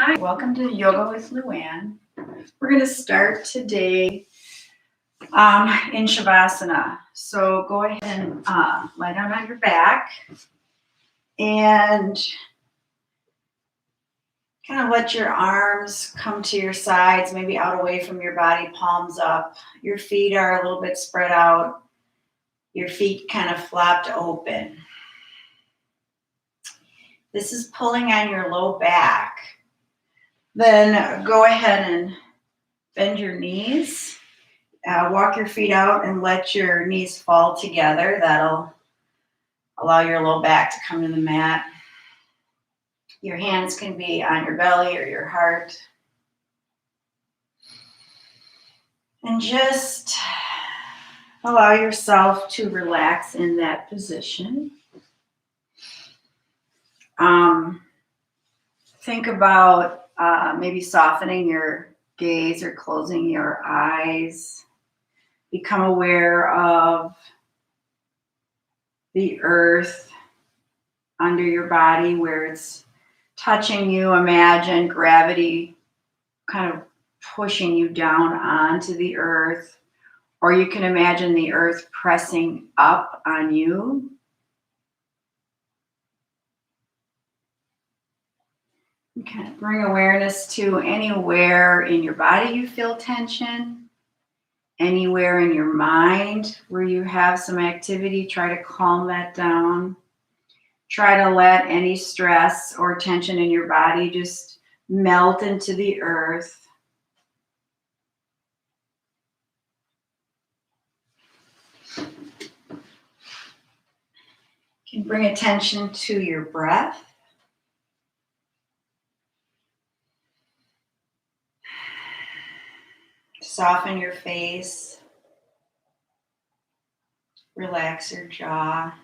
Hi, welcome to Yoga with Luann. We're going to start today in Shavasana. So go ahead and lie down on your back and kind of let your arms come to your sides, maybe out away from your body, palms up. Your feet are a little bit spread out. Your feet kind of flopped open. This is pulling on your low back. Then go ahead and bend your knees. Walk your feet out and let your knees fall together. That'll allow your low back to come to the mat. Your hands can be on your belly or your heart. And just allow yourself to relax in that position. Think about maybe softening your gaze or closing your eyes. Become aware of the earth under your body where it's touching you. Imagine gravity kind of pushing you down onto the earth, or you can imagine the earth pressing up on you. You can bring awareness to anywhere in your body you feel tension, anywhere in your mind where you have some activity. Try to calm that down. Try to let any stress or tension in your body just melt into the earth. You can bring attention to your breath. Soften your face. Relax your jaw.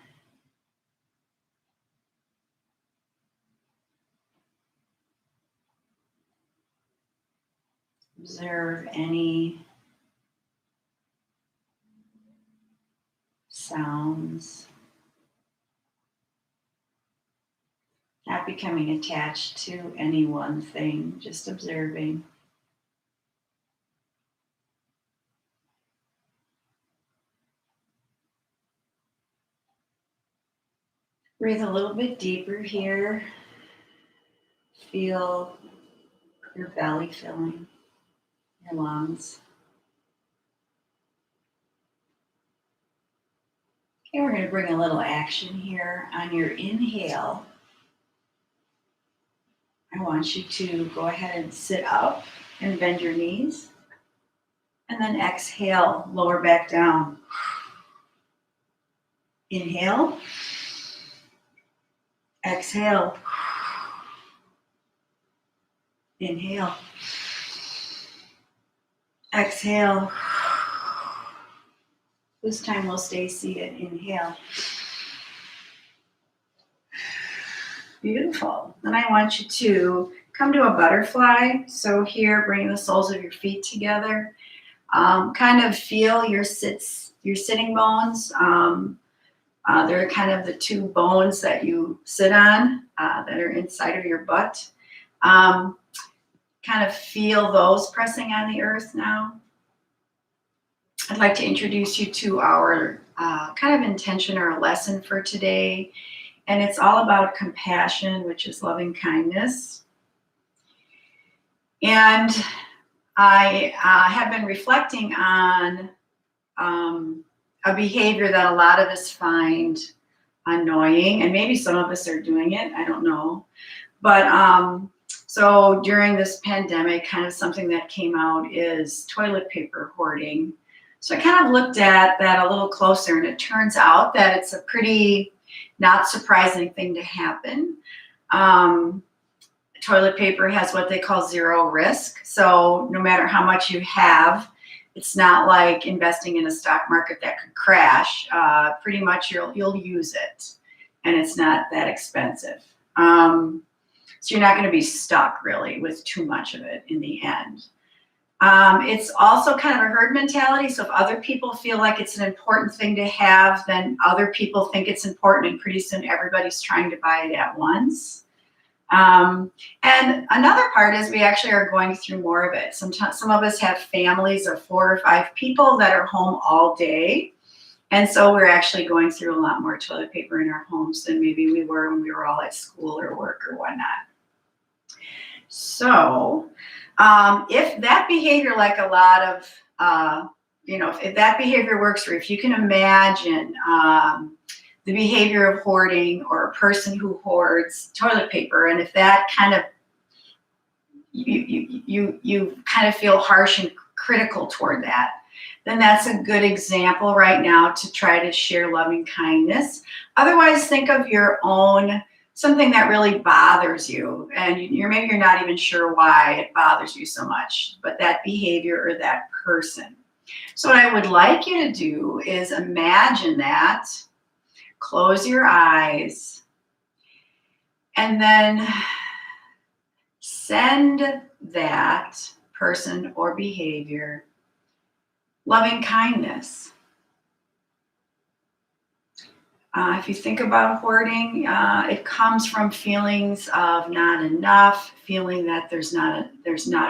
Observe any sounds. Not becoming attached to any one thing, just observing. Breathe a little bit deeper here. Feel your belly filling your lungs. Okay, we're going to bring a little action here. On your inhale, I want you to go ahead and sit up and bend your knees. And then exhale, lower back down. Inhale. Exhale. Inhale. Exhale. This time we'll stay seated. Inhale. Beautiful. Then I want you to come to a butterfly. So here, bring the soles of your feet together. Kind of feel your sitting bones. They're kind of the two bones that you sit on that are inside of your butt. Kind of feel those pressing on the earth now. I'd like to introduce you to our kind of intention or a lesson for today. And it's all about compassion, which is loving kindness. And I have been reflecting on a behavior that a lot of us find annoying, and maybe some of us are doing it, I don't know. But so during this pandemic, kind of something that came out is toilet paper hoarding. So I kind of looked at that a little closer, and it turns out that it's a pretty not surprising thing to happen. Toilet paper has what they call zero risk. So no matter how much you have, it's not like investing in a stock market that could crash. Pretty much you'll use it, and it's not that expensive. So you're not going to be stuck really with too much of it in the end. It's also kind of a herd mentality. So if other people feel like it's an important thing to have, then other people think it's important, and pretty soon everybody's trying to buy it at once. And another part is we actually are going through more of it. Sometimes some of us have families of 4 or 5 people that are home all day. And so we're actually going through a lot more toilet paper in our homes than maybe we were when we were all at school or work or whatnot. So if that behavior, like a lot of, if that behavior works for you, if you can imagine the behavior of hoarding or a person who hoards toilet paper, and if that kind of, you kind of feel harsh and critical toward that, then that's a good example right now to try to share loving kindness. Otherwise, think of your own, something that really bothers you, and maybe you're not even sure why it bothers you so much, but that behavior or that person. So what I would like you to do is imagine that, close your eyes, and then send that person or behavior loving kindness. If you think about hoarding, it comes from feelings of not enough, feeling that there's not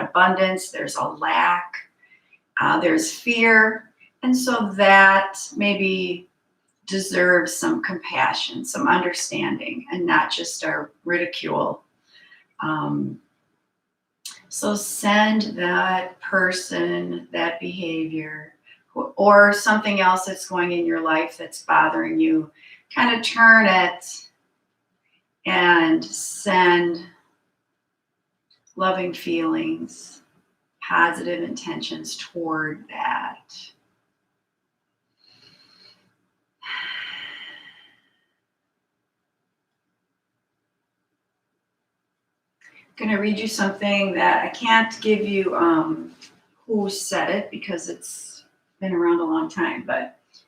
abundance, there's a lack, there's fear, and so that maybe deserves some compassion, some understanding, and not just our ridicule. So send that person, that behavior, or something else that's going in your life that's bothering you, kind of turn it and send loving feelings, positive intentions toward that. I'm going to read you something that I can't give you who said it because it's been around a long time,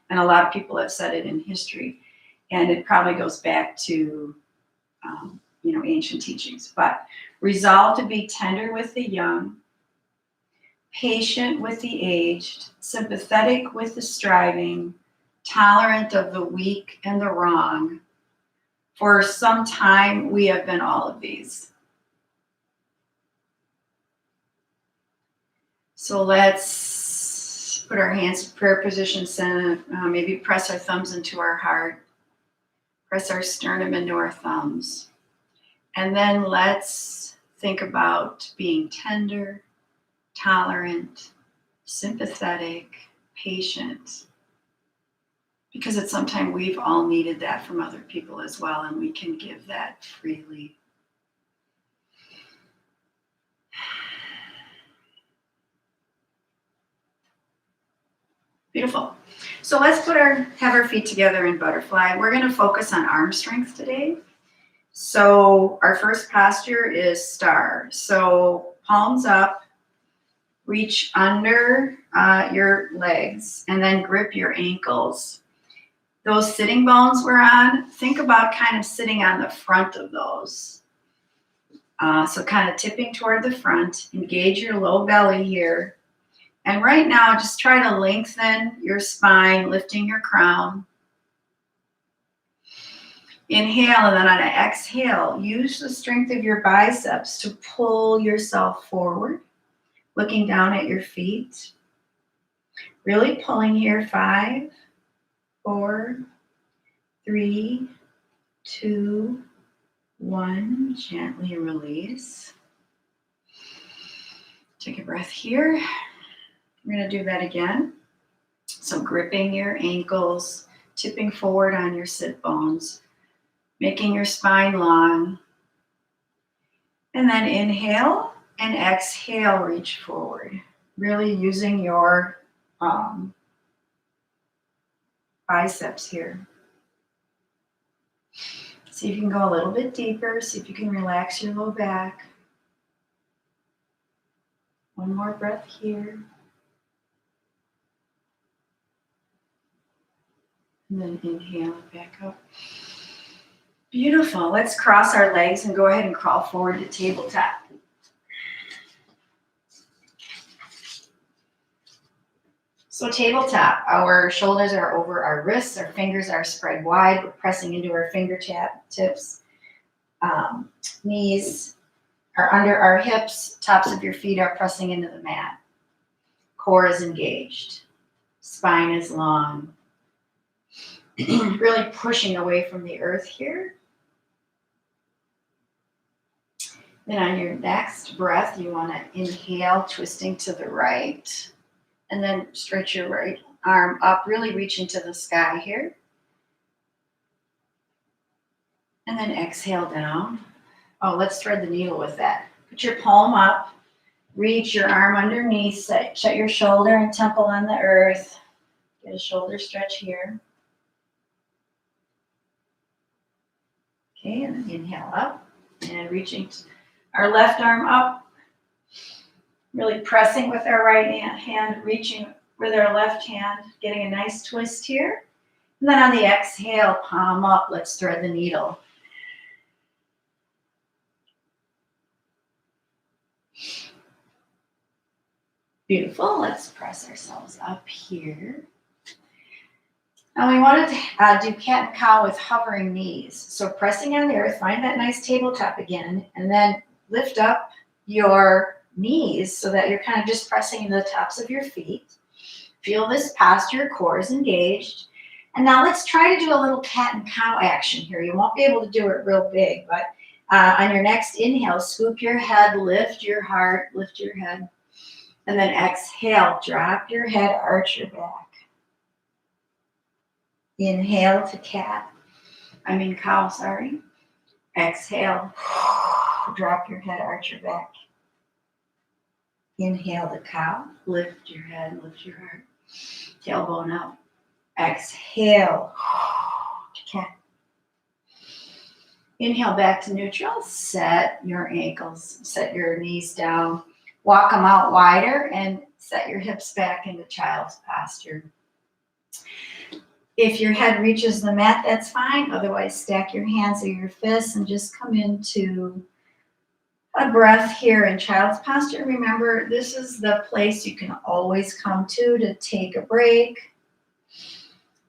and a lot of people have said it in history, and it probably goes back to ancient teachings. But resolve to be tender with the young, patient with the aged, sympathetic with the striving, tolerant of the weak and the wrong. For some time we have been all of these. So let's put our hands in prayer position, maybe press our thumbs into our heart, press our sternum into our thumbs, and then let's think about being tender, tolerant, sympathetic, patient, because at some time we've all needed that from other people as well, and we can give that freely. Beautiful. So let's have our feet together in butterfly. We're going to focus on arm strength today. So our first posture is star. So palms up, reach under your legs, and then grip your ankles. Those sitting bones we're on, think about kind of sitting on the front of those. So kind of tipping toward the front, engage your low belly here. And right now, just try to lengthen your spine, lifting your crown. Inhale, and then on an exhale, use the strength of your biceps to pull yourself forward, looking down at your feet. Really pulling here, 5, 4, 3, 2, 1. Gently release. Take a breath here. We're going to do that again. So gripping your ankles, tipping forward on your sit bones, making your spine long. And then inhale and exhale, reach forward. Really using your biceps here. See if you can go a little bit deeper. See if you can relax your low back. One more breath here. And then inhale and back up. Beautiful. Let's cross our legs and go ahead and crawl forward to tabletop. So tabletop, our shoulders are over our wrists, our fingers are spread wide, we're pressing into our fingertips. Knees are under our hips, tops of your feet are pressing into the mat. Core is engaged. Spine is long. Really pushing away from the earth here. Then on your next breath, you want to inhale, twisting to the right. And then stretch your right arm up, really reaching to the sky here. And then exhale down. Oh, let's thread the needle with that. Put your palm up, reach your arm underneath, shut your shoulder and temple on the earth. Get a shoulder stretch here. Okay, and then inhale up and reaching our left arm up. Really pressing with our right hand, reaching with our left hand, getting a nice twist here. And then on the exhale, palm up, let's thread the needle. Beautiful. Let's press ourselves up here. Now we want to do cat and cow with hovering knees. So pressing on the earth, find that nice tabletop again, and then lift up your knees so that you're kind of just pressing into the tops of your feet. Feel this posture, core is engaged. And now let's try to do a little cat and cow action here. You won't be able to do it real big, but on your next inhale, scoop your head, lift your heart, lift your head. And then exhale, drop your head, arch your back. Inhale to cow, sorry. Exhale, drop your head, arch your back. Inhale to cow, lift your head, lift your heart. Tailbone up. Exhale to cat. Inhale back to neutral, set your ankles, set your knees down. Walk them out wider and set your hips back into child's posture. If your head reaches the mat, that's fine. Otherwise, stack your hands or your fists and just come into a breath here in child's posture. Remember, this is the place you can always come to take a break.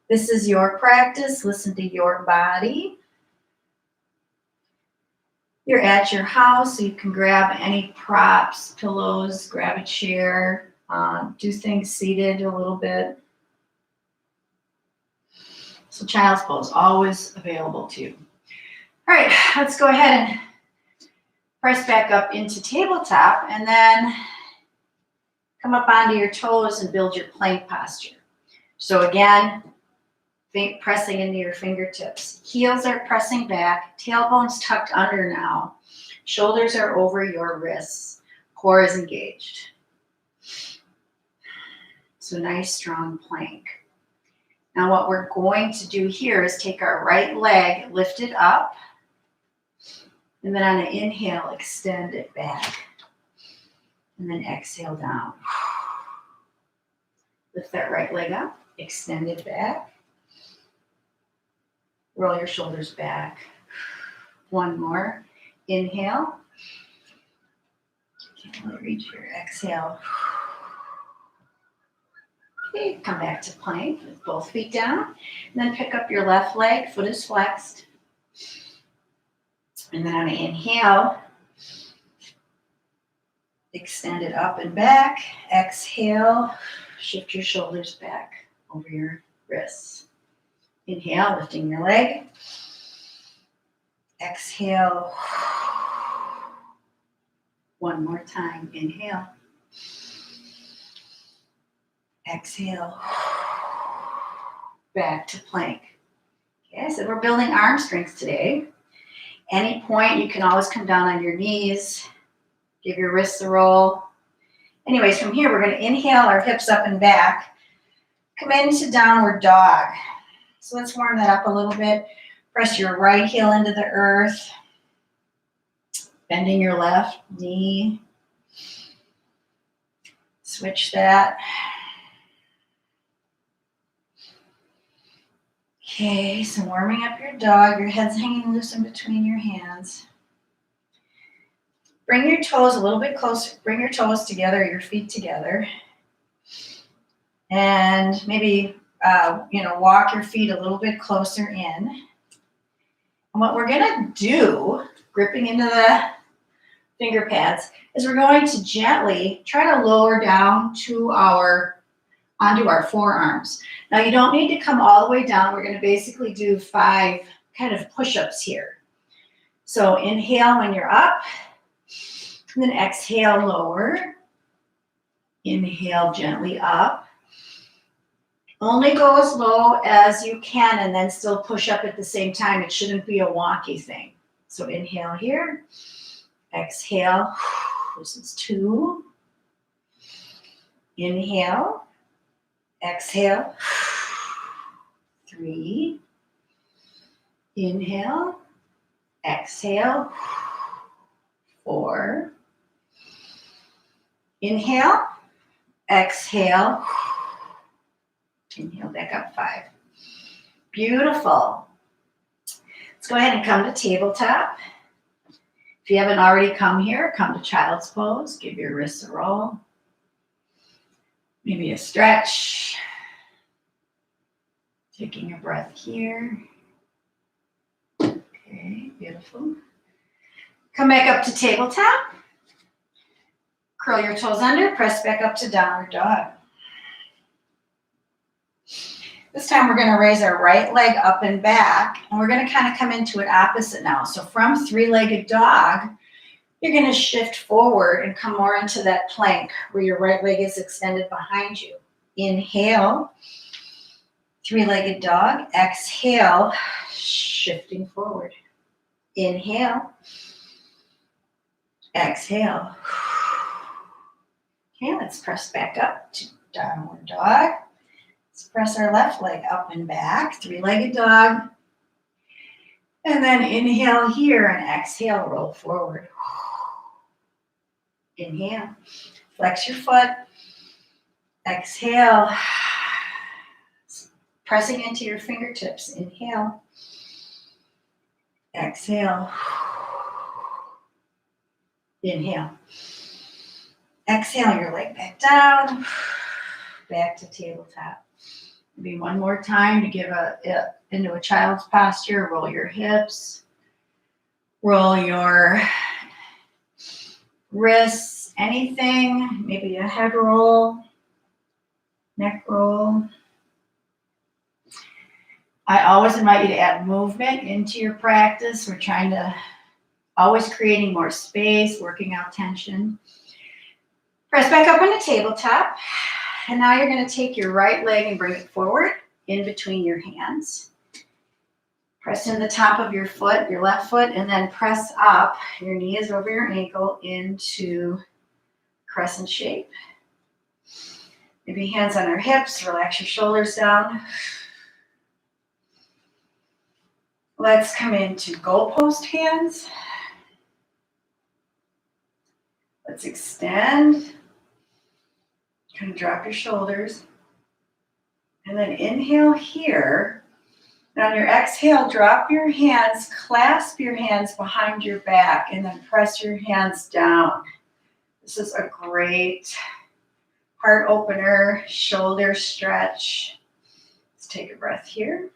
This is your practice. Listen to your body. You're at your house, so you can grab any props, pillows, grab a chair, do things seated a little bit. So child's pose, always available to you. All right, let's go ahead and press back up into tabletop and then come up onto your toes and build your plank posture. So again, pressing into your fingertips. Heels are pressing back, tailbone's tucked under now. Shoulders are over your wrists. Core is engaged. So nice, strong plank. Now what we're going to do here is take our right leg, lift it up, and then on an inhale, extend it back. And then exhale down. Lift that right leg up, extend it back. Roll your shoulders back. One more. Inhale. Reach your exhale. Okay, come back to plank with both feet down. And then pick up your left leg, foot is flexed. And then on an inhale, extend it up and back. Exhale, shift your shoulders back over your wrists. Inhale, lifting your leg. Exhale. One more time. Inhale. Exhale. Back to plank. Okay, so we're building arm strength today. Any point, you can always come down on your knees. Give your wrists a roll. Anyways, from here, we're going to inhale our hips up and back. Come into downward dog. So let's warm that up a little bit. Press your right heel into the earth. Bending your left knee. Switch that. Okay, so warming up your dog. Your head's hanging loose in between your hands. Bring your toes a little bit closer. Bring your toes together, your feet together. And maybe walk your feet a little bit closer in. And And what we're gonna do, gripping into the finger pads, is we're going to gently try to lower down to onto our forearms. Now you don't need to come all the way down. We're gonna basically do 5 kind of push-ups here. So inhale when you're up, and then exhale, lower. Inhale gently up. Only go as low as you can and then still push up at the same time. It shouldn't be a wonky thing. So inhale here, exhale. This is 2. Inhale, exhale. 3. Inhale, exhale. 4. Inhale, exhale. Inhale back up. 5. Beautiful. Let's go ahead and come to tabletop. If you haven't already come here, come to child's pose. Give your wrists a roll. Maybe a stretch. Taking a breath here. Okay, beautiful. Come back up to tabletop. Curl your toes under, press back up to downward dog. This time we're going to raise our right leg up and back, and we're going to kind of come into it opposite now. So from 3-legged dog, you're going to shift forward and come more into that plank where your right leg is extended behind you. Inhale, 3-legged dog. Exhale, shifting forward. Inhale, exhale. Okay, let's press back up to downward dog. Let's press our left leg up and back, 3-legged dog. And then inhale here and exhale, roll forward. Inhale, flex your foot. Exhale, pressing into your fingertips. Inhale, exhale. Inhale. Exhale your leg back down, back to tabletop. Maybe one more time to give into a child's posture. Roll your hips, roll your wrists, anything, maybe a head roll, neck roll. I always invite you to add movement into your practice. We're trying to always creating more space, working out tension. Press back up on the tabletop. And now you're going to take your right leg and bring it forward in between your hands. Press in the top of your foot, your left foot, and then press up. Your knee is over your ankle into crescent shape. Maybe hands on our hips, relax your shoulders down. Let's come into goalpost hands. Let's extend. Kind of drop your shoulders. And then inhale here. And on your exhale, drop your hands, clasp your hands behind your back, and then press your hands down. This is a great heart opener, shoulder stretch. Let's take a breath here.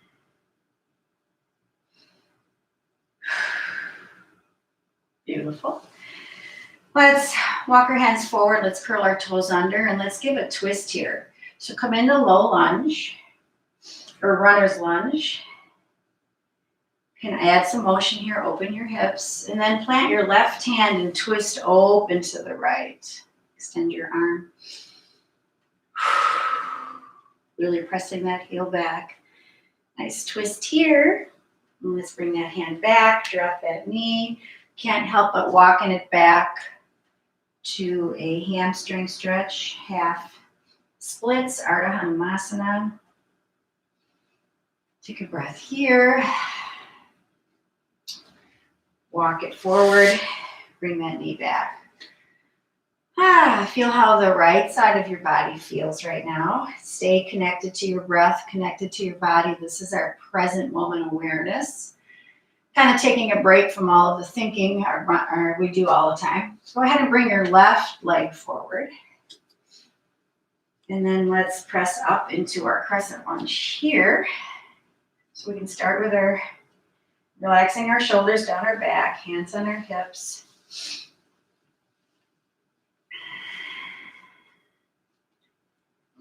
Beautiful. Let's walk our hands forward. Let's curl our toes under and let's give a twist here. So come into low lunge or runner's lunge. You can add some motion here. Open your hips and then plant your left hand and twist open to the right. Extend your arm. Really pressing that heel back. Nice twist here. And let's bring that hand back. Drop that knee. Can't help but walking it back to a hamstring stretch, half splits, Ardha Hanumasana. Take a breath here. Walk it forward. Bring that knee back. Feel how the right side of your body feels right now. Stay connected to your breath, connected to your body. This is our present moment awareness. Kind of taking a break from all of the thinking we do all the time. So go ahead and bring your left leg forward. And then let's press up into our crescent lunge here. So we can start with our Relaxing our shoulders down our back, hands on our hips.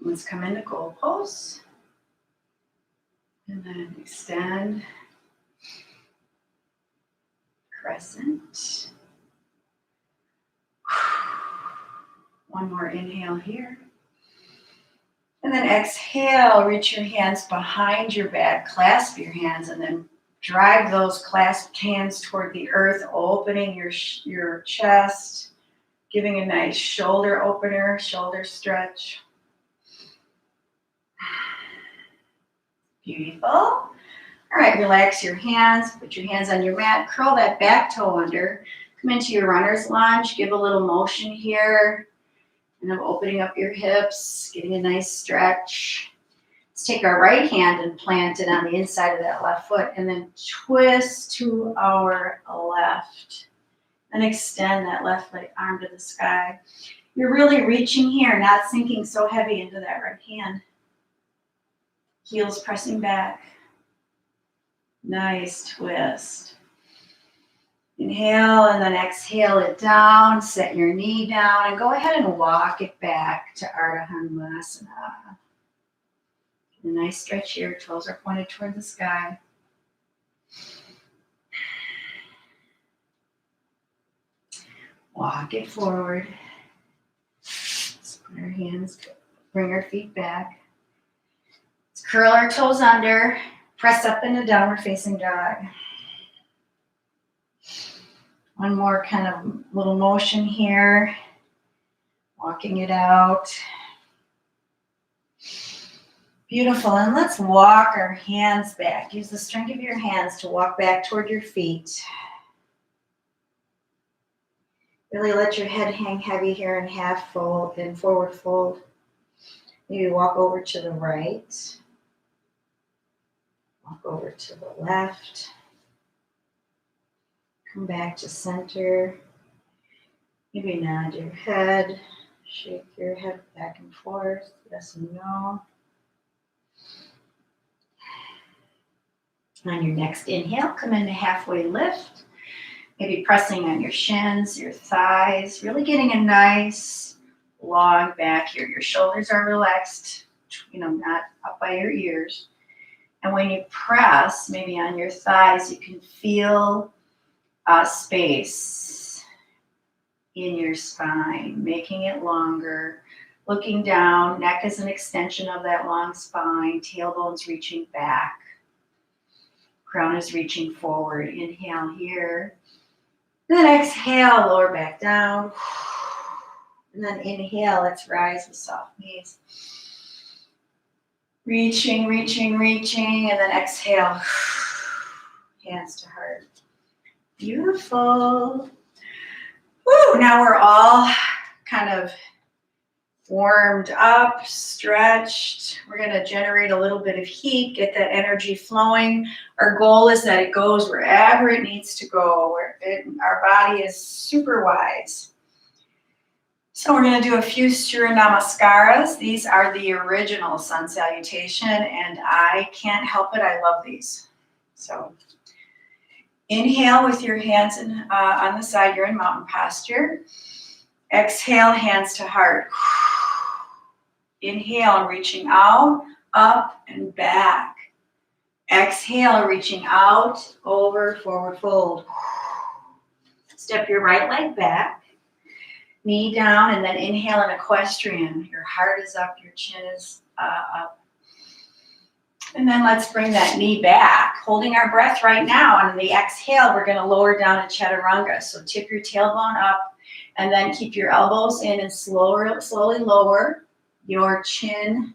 Let's come into goal pose. And then extend. Crescent. One more inhale here. And then exhale, reach your hands behind your back, clasp your hands, and then drive those clasped hands toward the earth, opening your chest, giving a nice shoulder opener, shoulder stretch. Beautiful. All right, relax your hands, put your hands on your mat, curl that back toe under, come into your runner's lunge, give a little motion here, and I'm opening up your hips, getting a nice stretch. Let's take our right hand and plant it on the inside of that left foot, and then twist to our left, and extend that left leg arm to the sky. You're really reaching here, not sinking so heavy into that right hand. Heels pressing back. Nice twist. Inhale and then exhale it down. Set your knee down and go ahead and walk it back to Ardha Hanumanasana. A nice stretch here. Toes are pointed toward the sky. Walk it forward. Let's put our hands, bring our feet back. Let's curl our toes under. Press up into downward facing dog. One more kind of little motion here. Walking it out. Beautiful. And let's walk our hands back. Use the strength of your hands to walk back toward your feet. Really let your head hang heavy here in half fold and forward fold. Maybe walk over to the right. Walk over to the left. Come back to center. Maybe nod your head. Shake your head back and forth. Yes and no. On your next inhale, come into halfway lift. Maybe pressing on your shins, your thighs. Really getting a nice long back here. Your shoulders are relaxed, not up by your ears. And when you press, maybe on your thighs, you can feel space in your spine, making it longer. Looking down, neck is an extension of that long spine, tailbone's reaching back. Crown is reaching forward. Inhale here. And then exhale, lower back down. And then inhale, let's rise with soft knees. Reaching, reaching, reaching, and then exhale. Hands to heart. Beautiful. Woo, now we're all kind of warmed up, stretched. We're going to generate a little bit of heat, get that energy flowing. Our goal is that it goes wherever it needs to go, our body is super wise. So we're going to do a few Surya Namaskaras. These are the original sun salutation, and I can't help it. I love these. So inhale with your hands on the side. You're in mountain posture. Exhale, hands to heart. Inhale, reaching out, up and back. Exhale, reaching out, over, forward fold. Step your right leg back. Knee down, and then inhale an equestrian. Your heart is up, your chin is up. And then let's bring that knee back, holding our breath right now. On the exhale, we're going to lower down to chaturanga. So tip your tailbone up, and then keep your elbows in and slowly lower your chin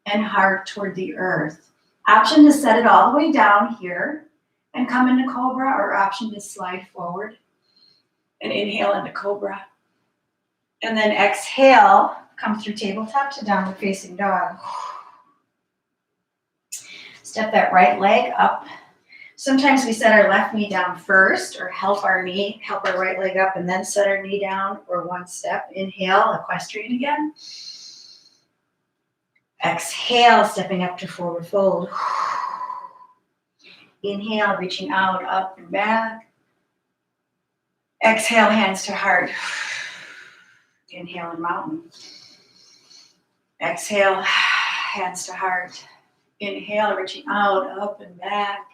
and heart toward the earth. Option to set it all the way down here and come into cobra, or option to slide forward and inhale into cobra. And then exhale, come through tabletop to downward facing dog. Step that right leg up. Sometimes we set our left knee down first, or help our right leg up and then set our knee down, or one step. Inhale, equestrian again. Exhale, stepping up to forward fold. Inhale, reaching out, up and back. Exhale, hands to heart. Inhale and mountain. Exhale, hands to heart. Inhale, reaching out, up and back.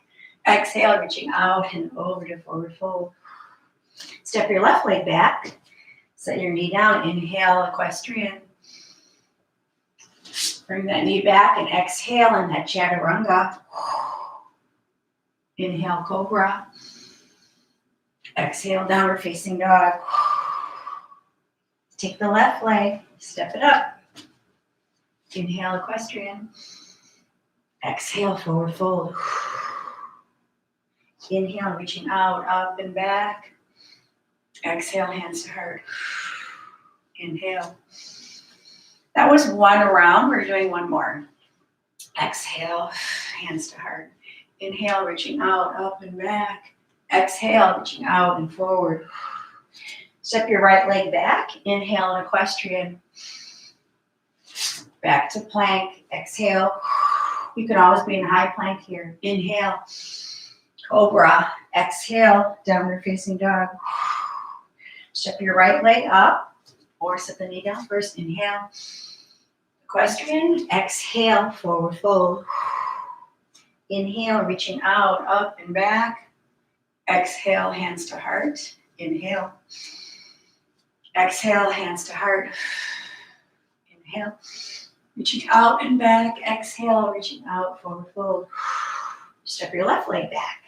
Exhale, reaching out and over to forward fold. Step your left leg back. Set your knee down. Inhale, equestrian. Bring that knee back and exhale in that chaturanga. Inhale, cobra. Exhale, downward facing dog. Take the left leg, step it up. Inhale, equestrian. Exhale, forward fold. Inhale, reaching out, up and back. Exhale, hands to heart. Inhale. That was one round. We're doing one more. Exhale, hands to heart. Inhale, reaching out, up and back. Exhale, reaching out and forward. Step your right leg back. Inhale, an equestrian. Back to plank. Exhale. You can always be in high plank here. Inhale, cobra. Exhale, downward facing dog. Step your right leg up or set the knee down first. Inhale, equestrian. Exhale, forward fold. Inhale, reaching out, up and back. Exhale, hands to heart. Inhale. Exhale, hands to heart. Inhale. Reaching out and back. Exhale, reaching out, forward fold. Step your left leg back.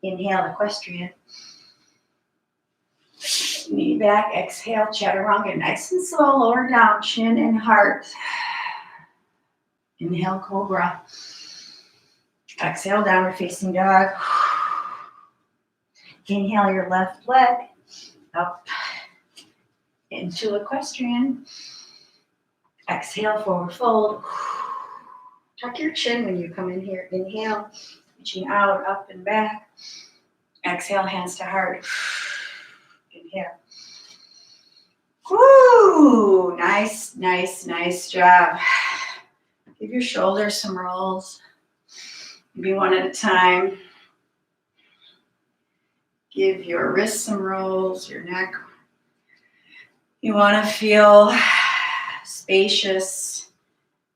Inhale, equestrian. Knee back. Exhale, chaturanga. Nice and slow. Lower down, chin and heart. Inhale, cobra. Exhale, downward facing dog. Inhale your left leg up into equestrian. Exhale, forward fold. Tuck your chin when you come in here. Inhale, reaching out, up and back. Exhale, hands to heart. Inhale. Woo! Nice, nice, nice job. Give your shoulders some rolls. Maybe one at a time. Give your wrists some rolls, your neck. You want to feel spacious,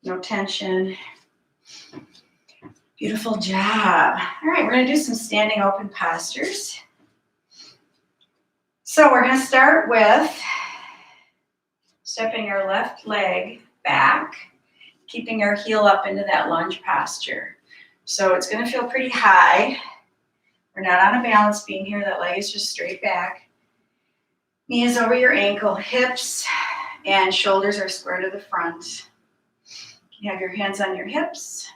no tension. Beautiful job. All right, we're going to do some standing open postures. So we're going to start with stepping our left leg back, keeping our heel up into that lunge posture. So it's going to feel pretty high. We're not on a balance beam here. That leg is just straight back. Knee is over your ankle, hips and shoulders are square to the front. You can have your hands on your hips.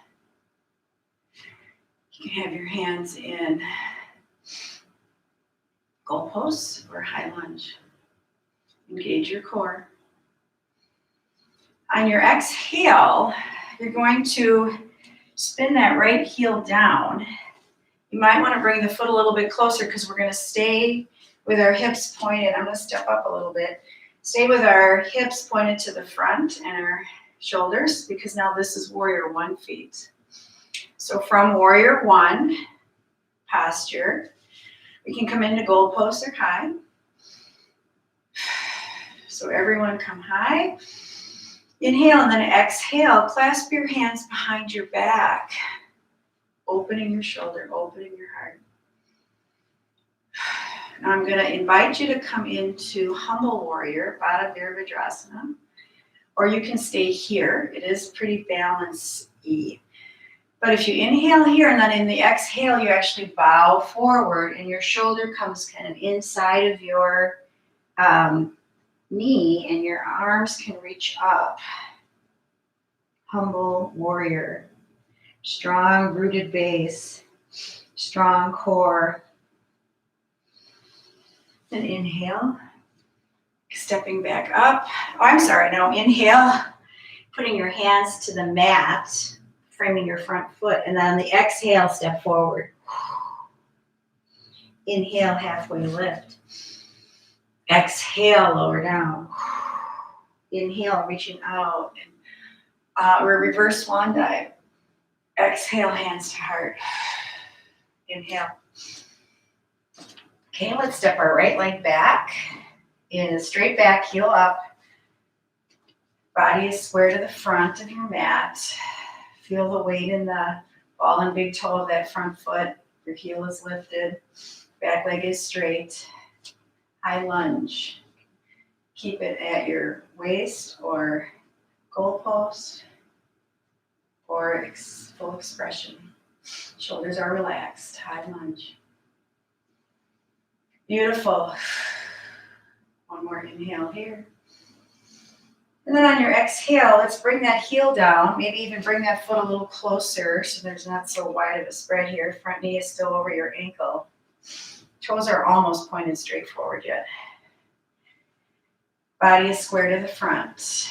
You can have your hands in goalposts or high lunge. Engage your core. On your exhale, you're going to spin that right heel down. You might want to bring the foot a little bit closer because we're going to stay with our hips pointed. I'm going to step up a little bit. Stay with our hips pointed to the front and our shoulders because now this is warrior one feet. So from warrior one posture, we can come into goalpost or high. So everyone come high. Inhale and then exhale. Clasp your hands behind your back. Opening your shoulder, opening your heart. Now I'm going to invite you to come into humble warrior, Baddha Virabhadrasana, or you can stay here. It is pretty balance-y. But if you inhale here and then in the exhale, you actually bow forward and your shoulder comes kind of inside of your knee and your arms can reach up. Humble warrior. Strong rooted base, strong core. Then inhale, stepping back up. Oh, I'm sorry, no, inhale, putting your hands to the mat, framing your front foot, and then on the exhale, step forward. Inhale, halfway lift. Exhale, lower down. Inhale, reaching out. And we're reverse swan dive. Exhale, hands to heart. Inhale. Okay, let's step our right leg back. In a straight back, heel up. Body is square to the front of your mat. Feel the weight in the ball and big toe of that front foot. Your heel is lifted. Back leg is straight. High lunge. Keep it at your waist or goalpost or full expression. Shoulders are relaxed. High lunge. Beautiful. One more inhale here. And then on your exhale, let's bring that heel down. Maybe even bring that foot a little closer so there's not so wide of a spread here. Front knee is still over your ankle. Toes are almost pointed straight forward yet. Body is square to the front.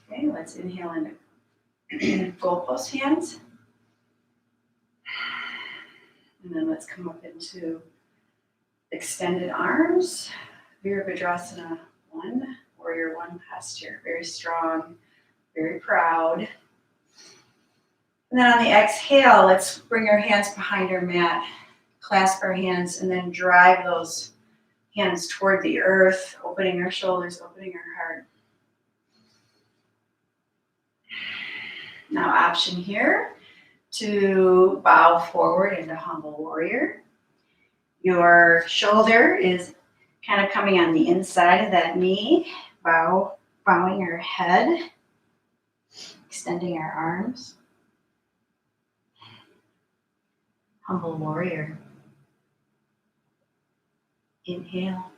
Okay, let's inhale into goalpost hands. And then let's come up into extended arms. Virabhadrasana 1. Warrior 1 posture, very strong, very proud. And then on the exhale, let's bring our hands behind our mat, clasp our hands, and then drive those hands toward the earth, opening our shoulders, opening our heart. Now, option here to bow forward into humble warrior. Your shoulder is kind of coming on the inside of that knee. Bowing our head, extending our arms. Humble warrior. Inhale.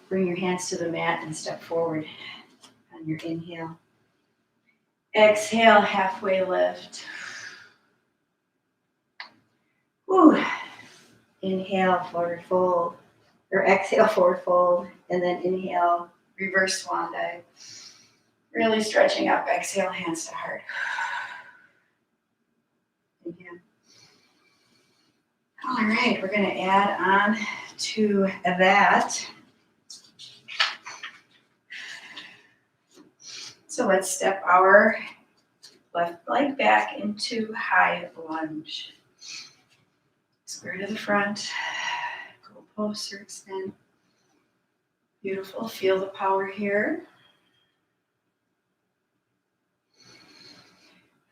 Bring your hands to the mat and step forward on your inhale. Exhale, halfway lift. Woo. Inhale, forward fold. Or exhale, forward fold, and then inhale, reverse swan dive. Really stretching up. Exhale, hands to heart. Inhale. All right, we're going to add on to that. So let's step our left leg back into high lunge. Square to the front. Goalposts or extend. Beautiful. Feel the power here.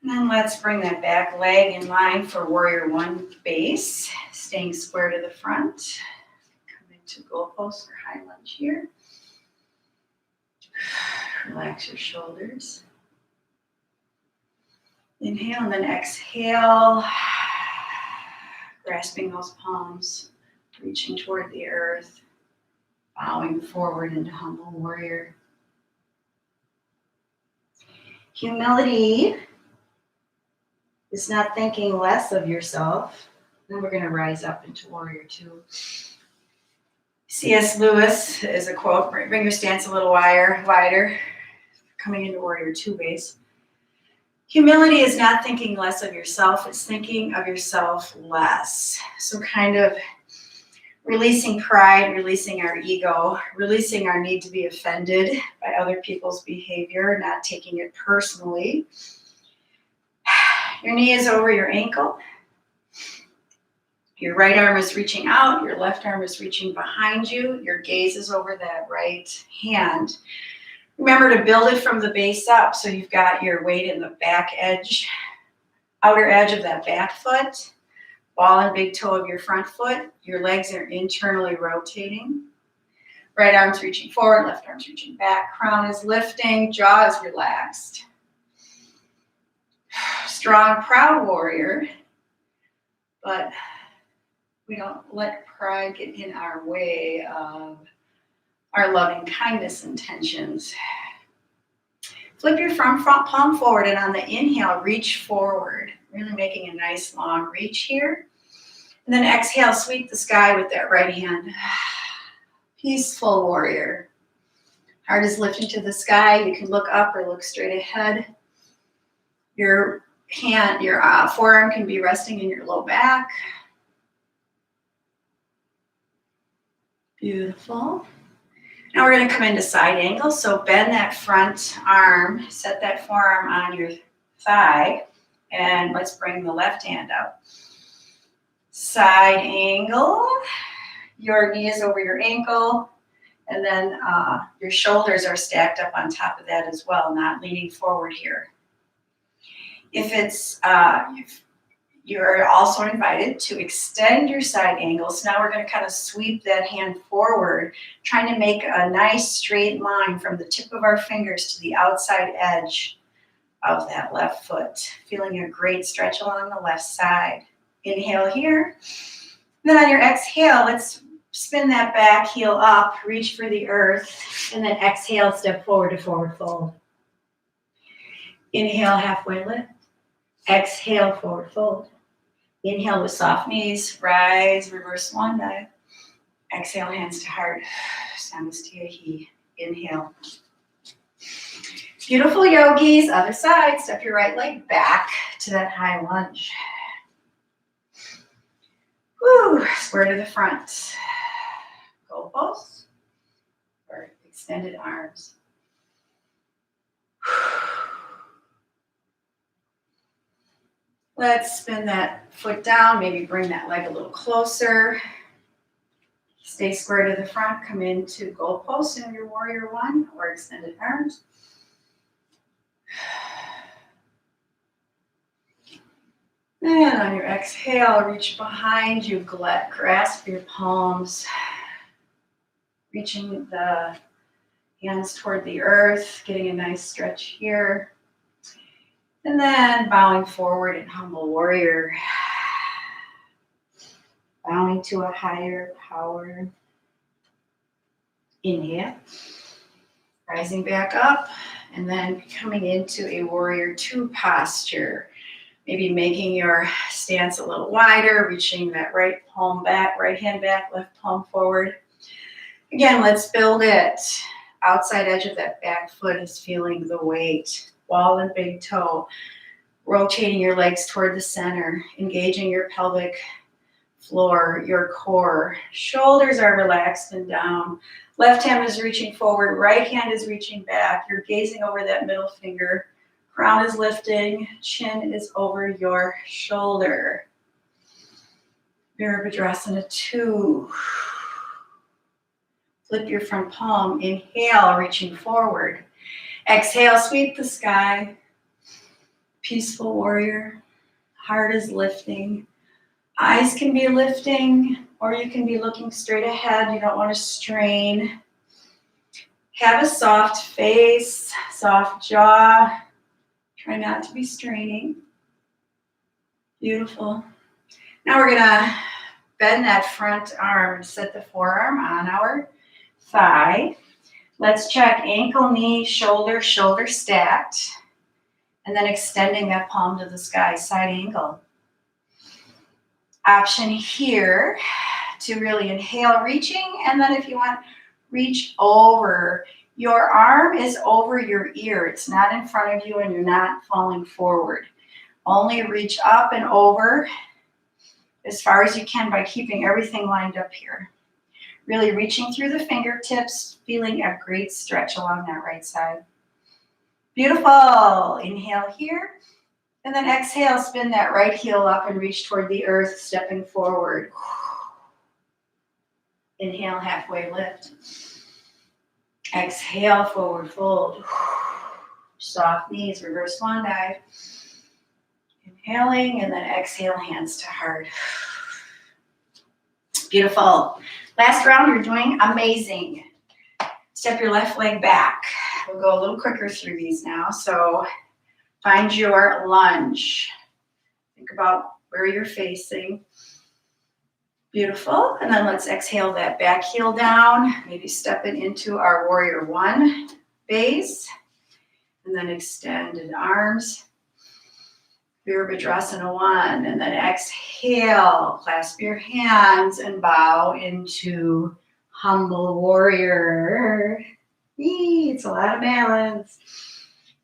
And then let's bring that back leg in line for Warrior 1 base. Staying square to the front. Come into goalpost or high lunge here. Relax your shoulders. Inhale and then exhale. Grasping those palms. Reaching toward the earth. Bowing forward into humble warrior. Humility is not thinking less of yourself. Then we're going to rise up into warrior 2. C.S. Lewis is a quote, bring your stance a little wider, coming into warrior 2 base. Humility is not thinking less of yourself, it's thinking of yourself less. So kind of releasing pride, releasing our ego, releasing our need to be offended by other people's behavior, not taking it personally. Your knee is over your ankle. Your right arm is reaching out. Your left arm is reaching behind you. Your gaze is over that right hand. Remember to build it from the base up. So you've got your weight in the back edge, outer edge of that back foot, ball and big toe of your front foot. Your legs are internally rotating. Right arm's reaching forward, left arm's reaching back. Crown is lifting, jaw is relaxed. Strong, proud warrior, but we don't let pride get in our way of our loving kindness intentions. Flip your front palm forward, and on the inhale, reach forward, really making a nice long reach here. And then exhale, sweep the sky with that right hand. Peaceful warrior. Heart is lifting to the sky. You can look up or look straight ahead. Your forearm can be resting in your low back. Beautiful. Now we're going to come into side angle. So bend that front arm, set that forearm on your thigh, And let's bring the left hand up. Side angle. Your knee is over your ankle. And then your shoulders are stacked up on top of that as well, not leaning forward here. If you're also invited to extend your side angle. So now we're going to kind of sweep that hand forward, trying to make a nice straight line from the tip of our fingers to the outside edge of that left foot. Feeling a great stretch along the left side. Inhale here. Then on your exhale, let's spin that back heel up, reach for the earth, and then exhale, step forward to forward fold. Inhale, halfway lift. Exhale, forward fold. Inhale with soft knees, rise, reverse swan dive. Exhale, hands to heart, Samasthiya. Inhale. Beautiful yogis, other side, step your right leg back to that high lunge. Woo, square to the front. Goal pose or extended arms. Let's spin that foot down, maybe bring that leg a little closer. Stay square to the front, come into goal pose in your warrior one or extended arms. And on your exhale, reach behind you, grasp your palms, reaching the hands toward the earth, getting a nice stretch here. And then bowing forward in humble warrior. Bowing to a higher power. Inhale. Rising back up and then coming into a warrior two posture. Maybe making your stance a little wider, reaching that right palm back, right hand back, left palm forward. Again, let's build it. Outside edge of that back foot is feeling the weight. Ball and big toe. Rotating your legs toward the center. Engaging your pelvic floor, your core. Shoulders are relaxed and down. Left hand is reaching forward. Right hand is reaching back. You're gazing over that middle finger. Crown is lifting. Chin is over your shoulder. Virabhadrasana 2. Flip your front palm. Inhale, reaching forward. Exhale, sweep the sky. Peaceful warrior. Heart is lifting. Eyes can be lifting, or you can be looking straight ahead. You don't want to strain. Have a soft face, soft jaw. Try not to be straining. Beautiful. Now we're gonna bend that front arm, set the forearm on our thigh. Let's check ankle, knee, shoulder, shoulder stacked. And then extending that palm to the sky, side angle. Option here to really inhale, reaching, and then if you want, reach over. Your arm is over your ear. It's not in front of you and you're not falling forward. Only reach up and over as far as you can by keeping everything lined up here. Really reaching through the fingertips, feeling a great stretch along that right side. Beautiful. Inhale here. And then exhale, spin that right heel up and reach toward the earth, stepping forward. Inhale, halfway lift. Exhale, forward fold. Soft knees, reverse swan dive. Inhaling and then exhale, hands to heart. Beautiful. Last round, you're doing amazing. Step your left leg back. We'll go a little quicker through these now. So find your lunge. Think about where you're facing. Beautiful. And then let's exhale that back heel down. Maybe stepping into our warrior one base. And then extended arms. Virabhadrasana 1. And then exhale. Clasp your hands and bow into humble warrior. It's a lot of balance.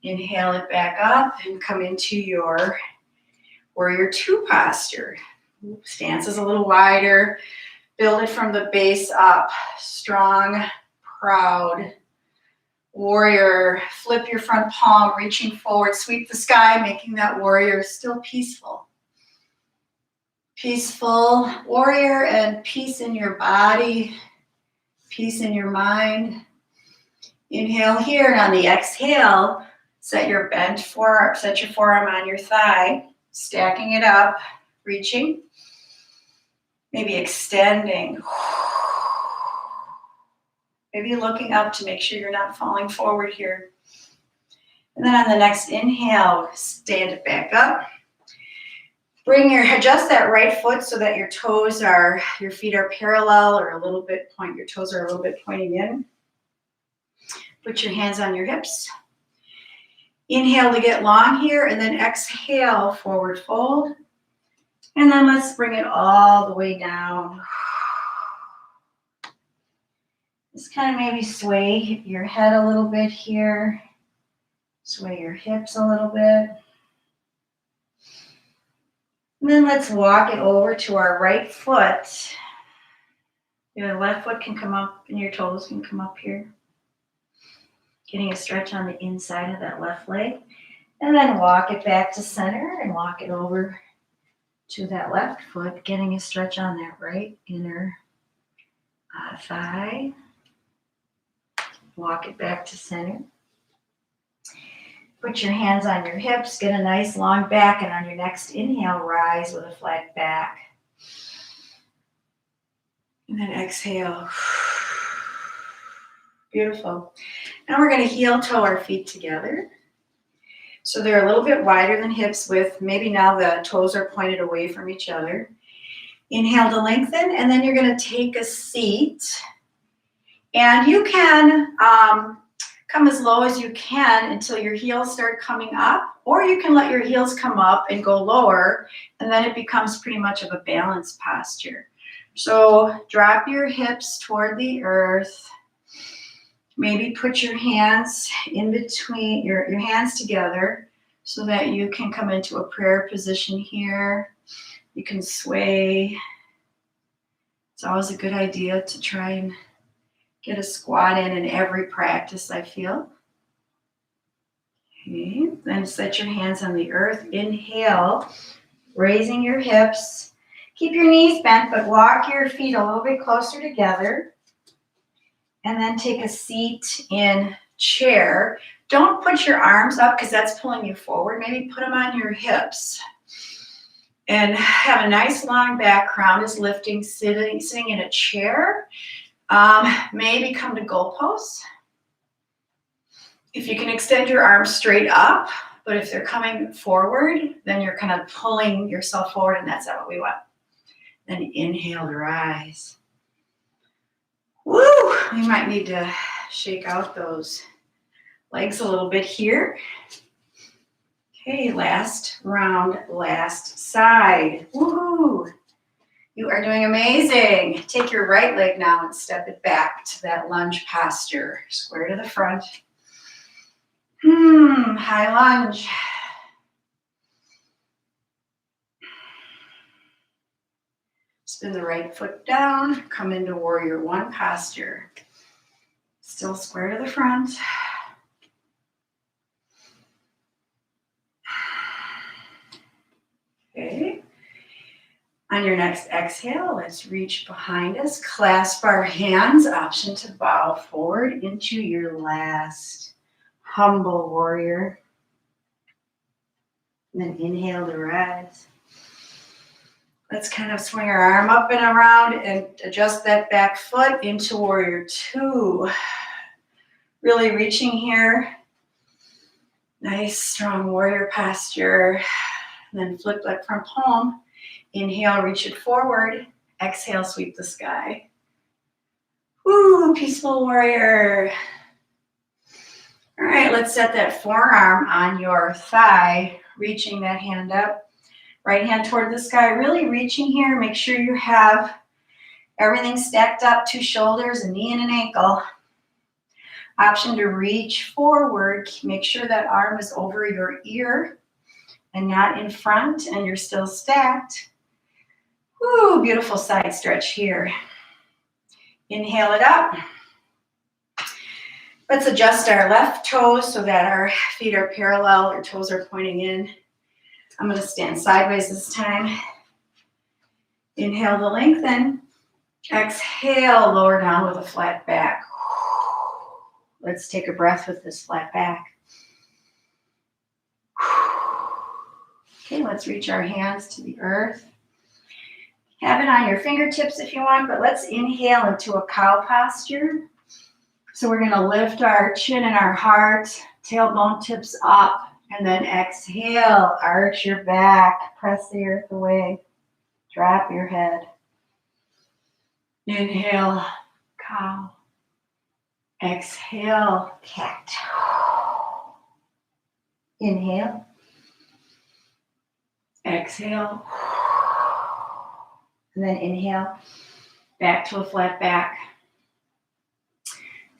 Inhale it back up and come into your warrior two posture. Stance is a little wider. Build it from the base up. Strong, proud Warrior, flip your front palm, reaching forward, sweep the sky, making that warrior still peaceful. Peaceful warrior and peace in your body, peace in your mind. Inhale here, and on the exhale, set your forearm on your thigh, stacking it up, reaching, maybe extending. Maybe looking up to make sure you're not falling forward here. And then on the next inhale, stand it back up. Adjust that right foot so that your feet are parallel or your toes are a little bit pointing in. Put your hands on your hips. Inhale to get long here, and then exhale, forward fold. And then let's bring it all the way down. Just kind of maybe sway your head a little bit here. Sway your hips a little bit. And then let's walk it over to our right foot. Your left foot can come up and your toes can come up here. Getting a stretch on the inside of that left leg. And then walk it back to center and walk it over to that left foot, getting a stretch on that right inner thigh. Walk it back to center. Put your hands on your hips, get a nice long back, and on your next inhale, rise with a flat back. And then exhale. Beautiful. Now we're going to heel toe our feet together. So they're a little bit wider than hips width. Maybe now the toes are pointed away from each other. Inhale to lengthen, and then you're going to take a seat. And you can come as low as you can until your heels start coming up, or you can let your heels come up and go lower, and then it becomes pretty much of a balanced posture. So drop your hips toward the earth. Maybe put your hands in between, your hands together so that you can come into a prayer position here. You can sway. It's always a good idea to try and get a squat in every practice, I feel. Okay, then set your hands on the earth. Inhale, raising your hips. Keep your knees bent, but walk your feet a little bit closer together. And then take a seat in chair. Don't put your arms up because that's pulling you forward. Maybe put them on your hips. And have a nice long back. Crown is lifting, sitting in a chair. Maybe come to goal pose. If you can extend your arms straight up, but if they're coming forward, then you're kind of pulling yourself forward, and that's not what we want. Then inhale to rise. Woo! You might need to shake out those legs a little bit here. Okay, last round, last side. Woohoo! You are doing amazing. Take your right leg now and step it back to that lunge posture. Square to the front. High lunge. Spin the right foot down. Come into warrior one posture. Still square to the front. Okay. On your next exhale, let's reach behind us, clasp our hands, option to bow forward into your last humble warrior. And then inhale to rise. Let's kind of swing our arm up and around and adjust that back foot into warrior two. Really reaching here. Nice, strong warrior posture. And then flip that front palm. Inhale, reach it forward. Exhale, sweep the sky. Woo, peaceful warrior. All right, let's set that forearm on your thigh, reaching that hand up. Right hand toward the sky, really reaching here. Make sure you have everything stacked up, 2 shoulders, a knee and an ankle. Option to reach forward. Make sure that arm is over your ear and not in front, and you're still stacked. Woo, beautiful side stretch here. Inhale it up. Let's adjust our left toes so that our feet are parallel, our toes are pointing in. I'm going to stand sideways this time. Inhale to lengthen. Exhale, lower down with a flat back. Let's take a breath with this flat back. Okay, let's reach our hands to the earth. Have it on your fingertips if you want, but let's inhale into a cow posture. So we're going to lift our chin and our heart, tailbone tips up, and then exhale, arch your back, press the earth away, drop your head. Inhale, cow. Exhale, cat. Inhale. Exhale. And then inhale, back to a flat back.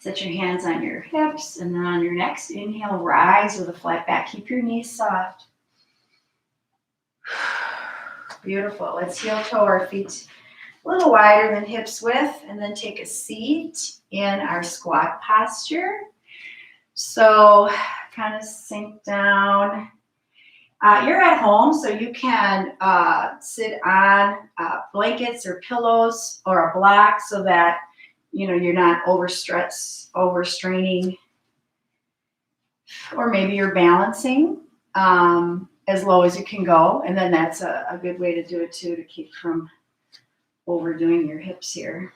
Set your hands on your hips, and then on your next inhale, rise with a flat back. Keep your knees soft. Beautiful. Let's heel toe our feet a little wider than hips width, and then take a seat in our squat posture. So kind of sink down. You're at home, so you can sit on blankets or pillows or a block so that you're not overstraining, or maybe you're balancing as low as you can go, and then that's a good way to do it too, to keep from overdoing your hips here.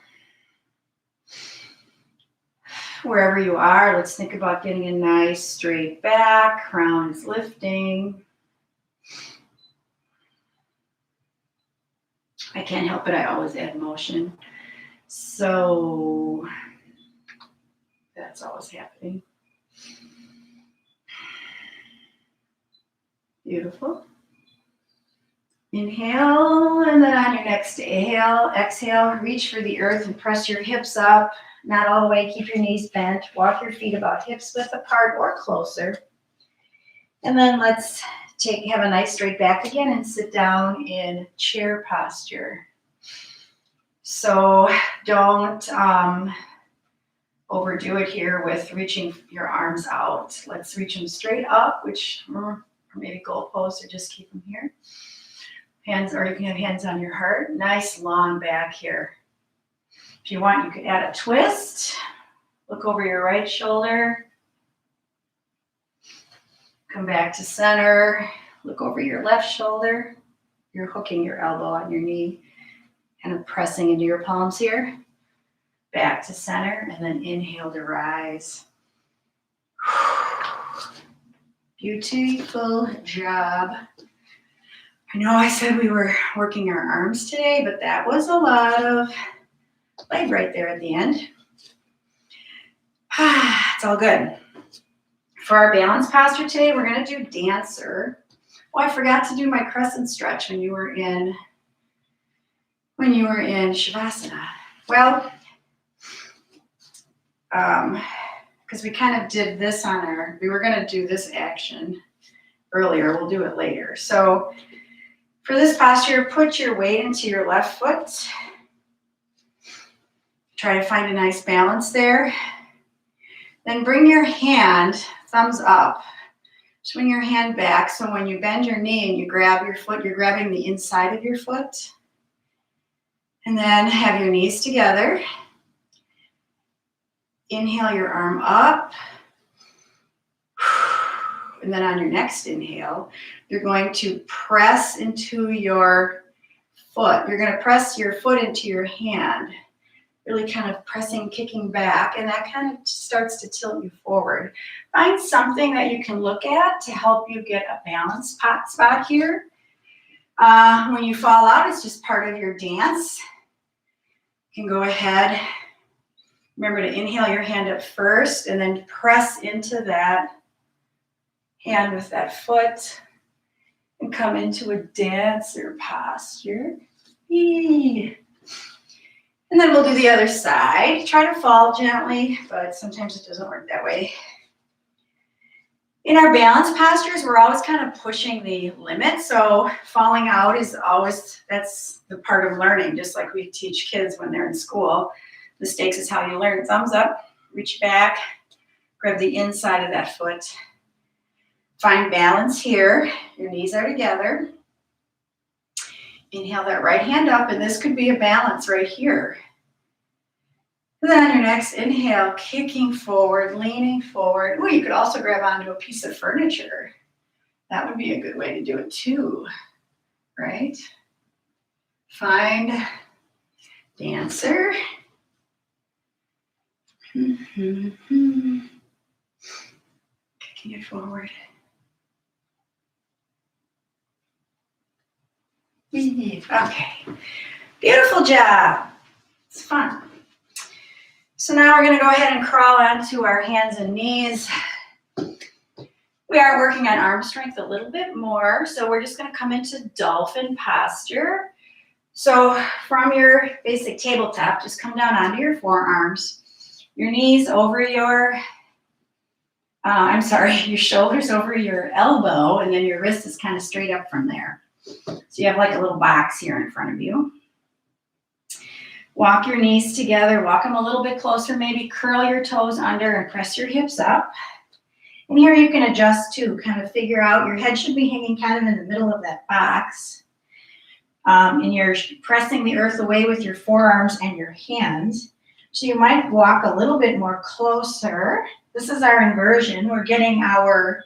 Wherever you are, let's think about getting a nice straight back, crown is lifting. I can't help it, I always add motion. So that's always happening. Beautiful. Inhale, and then on your next exhale, reach for the earth and press your hips up, not all the way, keep your knees bent, walk your feet about hips width apart or closer. And then let's have a nice straight back again and sit down in chair posture. So don't overdo it here with reaching your arms out. Let's reach them straight up, or maybe goalposts, or just keep them here. Hands, or you can have hands on your heart. Nice long back here. If you want, you could add a twist. Look over your right shoulder. Come back to center. Look over your left shoulder. You're hooking your elbow on your knee, kind of pressing into your palms here. Back to center, and then inhale to rise. Beautiful job. I know I said we were working our arms today, but that was a lot of leg right there at the end. It's all good. For our balance posture today, we're going to do dancer. Oh, I forgot to do my crescent stretch when you were in Shavasana. Well, because we kind of did this we were going to do this action earlier. We'll do it later. So for this posture, put your weight into your left foot. Try to find a nice balance there. Then bring your hand, thumbs up. Swing your hand back, so when you bend your knee and you grab your foot, you're grabbing the inside of your foot. And then have your knees together. Inhale your arm up. And then on your next inhale, you're going to press into your foot. You're going to press your foot into your hand. Really kind of pressing, kicking back, and that kind of starts to tilt you forward. Find something that you can look at to help you get a balance spot here. When you fall out, it's just part of your dance. You can go ahead. Remember to inhale your hand up first, and then press into that hand with that foot, and come into a dancer posture. Eee. And then we'll do the other side. Try to fall gently, but sometimes it doesn't work that way. In our balance postures, we're always kind of pushing the limit. So falling out that's the part of learning, just like we teach kids when they're in school. Mistakes is how you learn. Thumbs up, reach back, Grab the inside of that foot. Find balance here. Your knees are together. Inhale that right hand up, and this could be a balance right here. And then on your next inhale, kicking forward, leaning forward. Oh, you could also grab onto a piece of furniture. That would be a good way to do it too, right? Find dancer. Kicking it forward. Okay, beautiful job. It's fun. So now we're going to go ahead and crawl onto our hands and knees. We are working on arm strength a little bit more, so we're just going to come into dolphin posture. So from your basic tabletop, just come down onto your forearms, your knees over your, your shoulders over your elbow, and then your wrist is kind of straight up from there. So you have like a little box here in front of you. Walk your knees together, walk them a little bit closer, maybe curl your toes under and press your hips up. And here you can adjust too, kind of figure out, your head should be hanging kind of in the middle of that box. And you're pressing the earth away with your forearms and your hands. So you might walk a little bit more closer. This is our inversion. We're getting our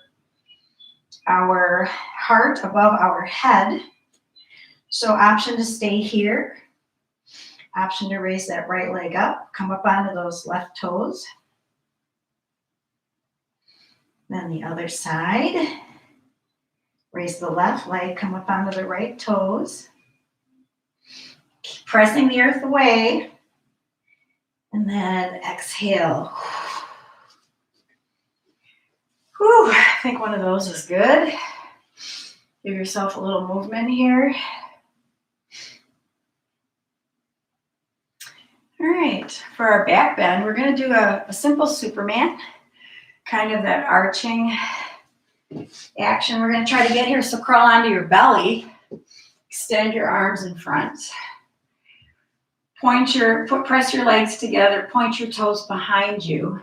heart above our head. So option to stay here. Option to raise that right leg up. Come up onto those left toes. Then the other side. Raise the left leg, come up onto the right toes. Keep pressing the earth away. And then exhale. Whew, I think one of those is good. Give yourself a little movement here. All right, for our back bend, we're going to do a simple Superman, kind of that arching action we're going to try to get here. So crawl onto your belly, extend your arms in front. Press your legs together, point your toes behind you.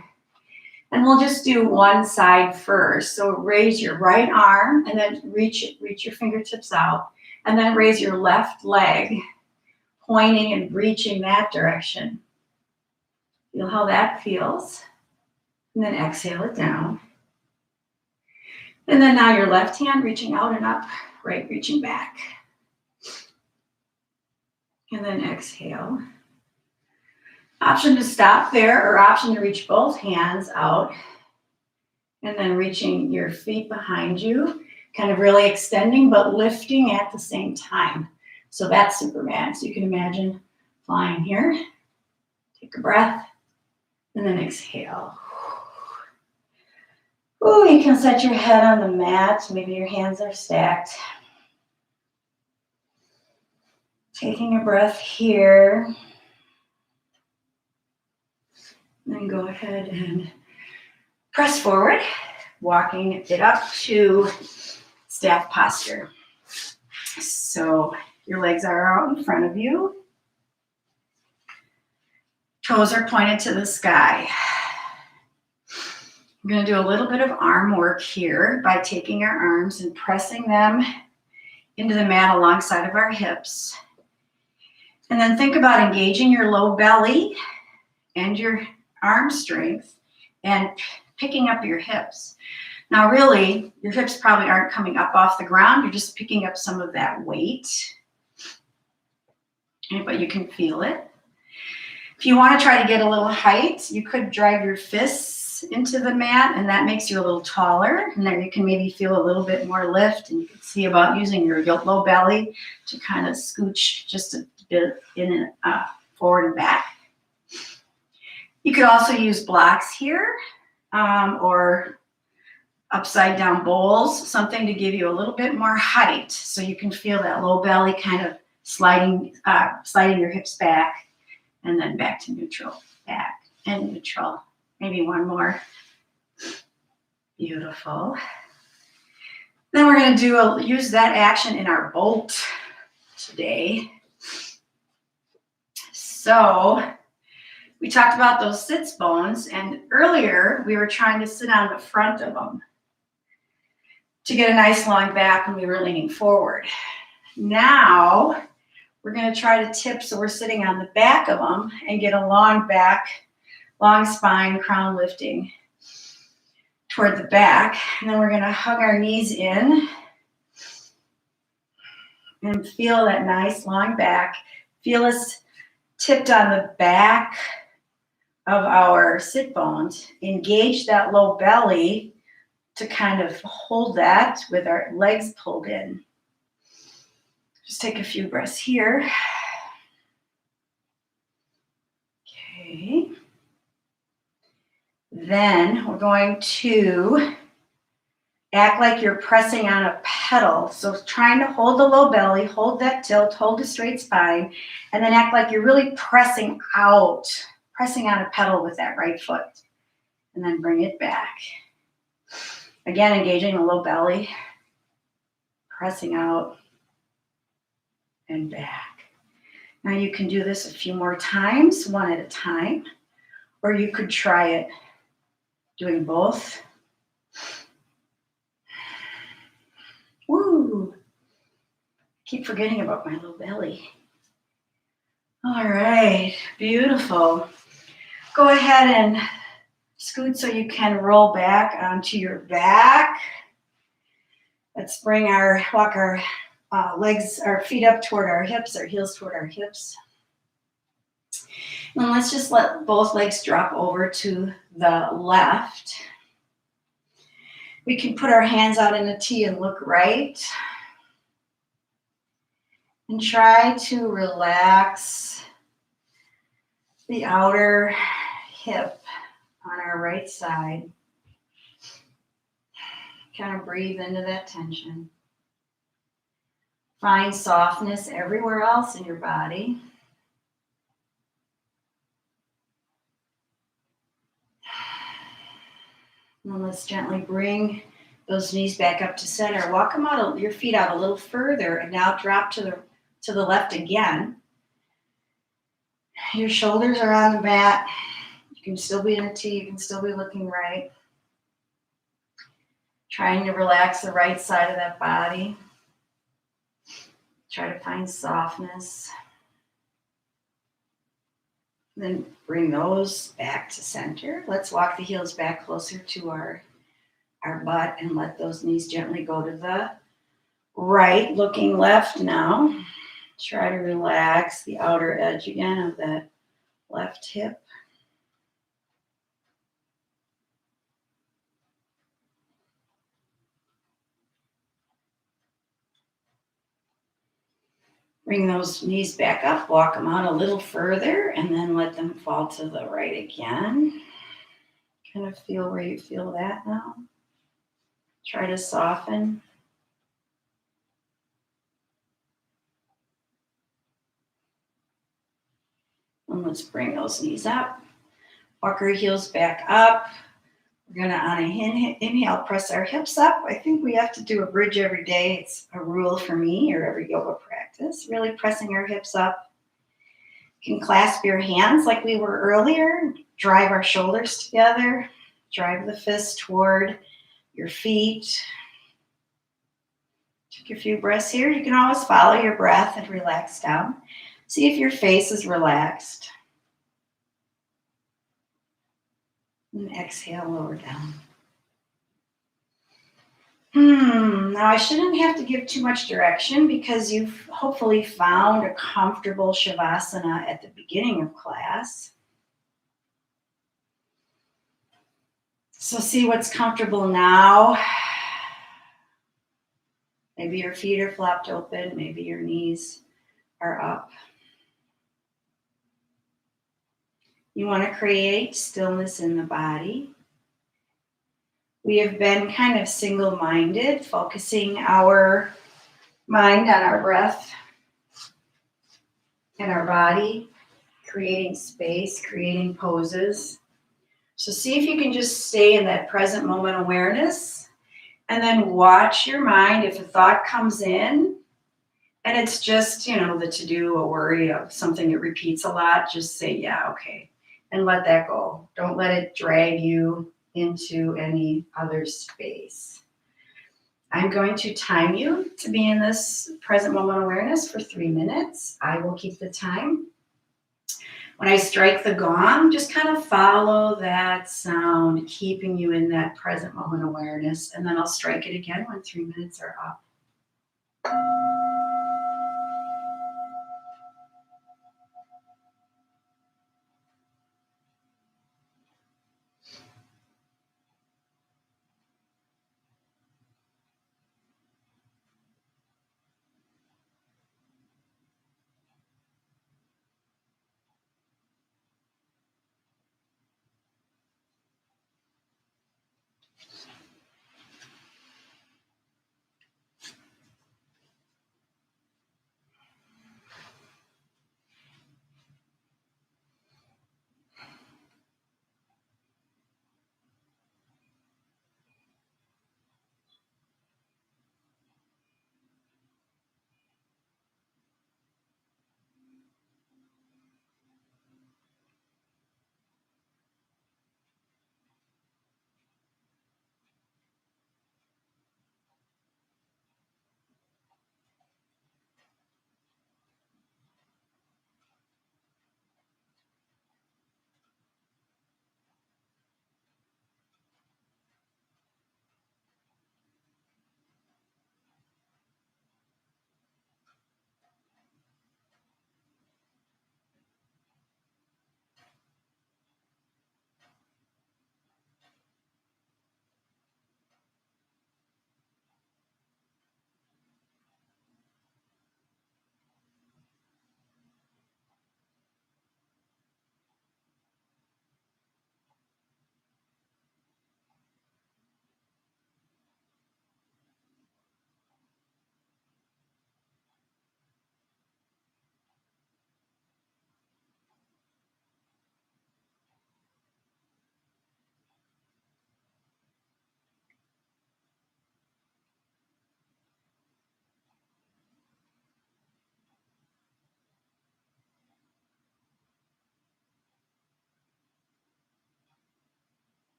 And we'll just do one side first. So raise your right arm and then reach your fingertips out. And then raise your left leg, pointing and reaching that direction. Feel how that feels. And then exhale it down. And then now your left hand reaching out and up, right reaching back. And then exhale. Option to stop there or option to reach both hands out. And then reaching your feet behind you, kind of really extending but lifting at the same time. So that's Superman. So you can imagine flying here. Take a breath and then exhale. Ooh, you can set your head on the mat. Maybe your hands are stacked. Taking a breath here. Then go ahead and press forward, walking it up to staff posture. So your legs are out in front of you. Toes are pointed to the sky. We're going to do a little bit of arm work here by taking our arms and pressing them into the mat alongside of our hips. And then think about engaging your low belly and your arm strength and picking up your hips. Now really, your hips probably aren't coming up off the ground. You're just picking up some of that weight. But you can feel it. If you want to try to get a little height, you could drive your fists into the mat, and that makes you a little taller. And then you can maybe feel a little bit more lift, and you can see about using your low belly to kind of scooch just a bit in and forward and back. You could also use blocks here or upside down bowls, something to give you a little bit more height so you can feel that low belly kind of sliding your hips back and then back to neutral, back and neutral. Maybe one more. Beautiful. Then we're going to use that action in our bolt today. So We talked about those sits bones, and earlier we were trying to sit on the front of them to get a nice long back when we were leaning forward. Now we're going to try to tip so we're sitting on the back of them and get a long back, long spine, crown lifting toward the back. And then we're going to hug our knees in and feel that nice long back. Feel us tipped on the back of our sit bones. Engage that low belly to kind of hold that with our legs pulled in. Just take a few breaths here. Okay. Then we're going to act like you're pressing on a pedal. So trying to hold the low belly, hold that tilt, hold a straight spine, and then act like you're really pressing out, pressing on a pedal with that right foot. And then bring it back. Again, engaging the low belly, pressing out and back. Now you can do this a few more times, one at a time, or you could try it doing both. Woo! Keep forgetting about my low belly. All right, beautiful. Go ahead and scoot so you can roll back onto your back. Let's walk our legs, our feet up toward our hips, our heels toward our hips. And let's just let both legs drop over to the left. We can put our hands out in a T and look right. And try to relax the outer hip on our right side. Kind of breathe into that tension. Find softness everywhere else in your body. And let's gently bring those knees back up to center. Walk them out, your feet out a little further, and now drop to the left again. Your shoulders are on the mat. You can still be in a T, you can still be looking right. Trying to relax the right side of that body. Try to find softness. Then bring those back to center. Let's walk the heels back closer to our butt and let those knees gently go to the right, looking left now. Try to relax the outer edge again of that left hip. Bring those knees back up, walk them out a little further, and then let them fall to the right again. Kind of feel where you feel that now. Try to soften. And let's bring those knees up. Walk our heels back up. We're going to, on a inhale, press our hips up. I think we have to do a bridge every day. It's a rule for me or every yoga practice. Really pressing our hips up. You can clasp your hands like we were earlier. Drive our shoulders together. Drive the fists toward your feet. Take a few breaths here. You can always follow your breath and relax down. See if your face is relaxed. And exhale, lower down. Now I shouldn't have to give too much direction because you've hopefully found a comfortable Shavasana at the beginning of class. So see what's comfortable now. Maybe your feet are flopped open, maybe your knees are up. You want to create stillness in the body. We have been kind of single-minded, focusing our mind on our breath and our body, creating space, creating poses. So see if you can just stay in that present moment awareness and then watch your mind. If a thought comes in and it's just, the to-do, a worry of something that repeats a lot, just say, yeah, okay. and let that go. Don't let it drag you into any other space. I'm going to time you to be in this present moment awareness for 3 minutes. I will keep the time. When I strike the gong, just kind of follow that sound, keeping you in that present moment awareness, and then I'll strike it again when 3 minutes are up.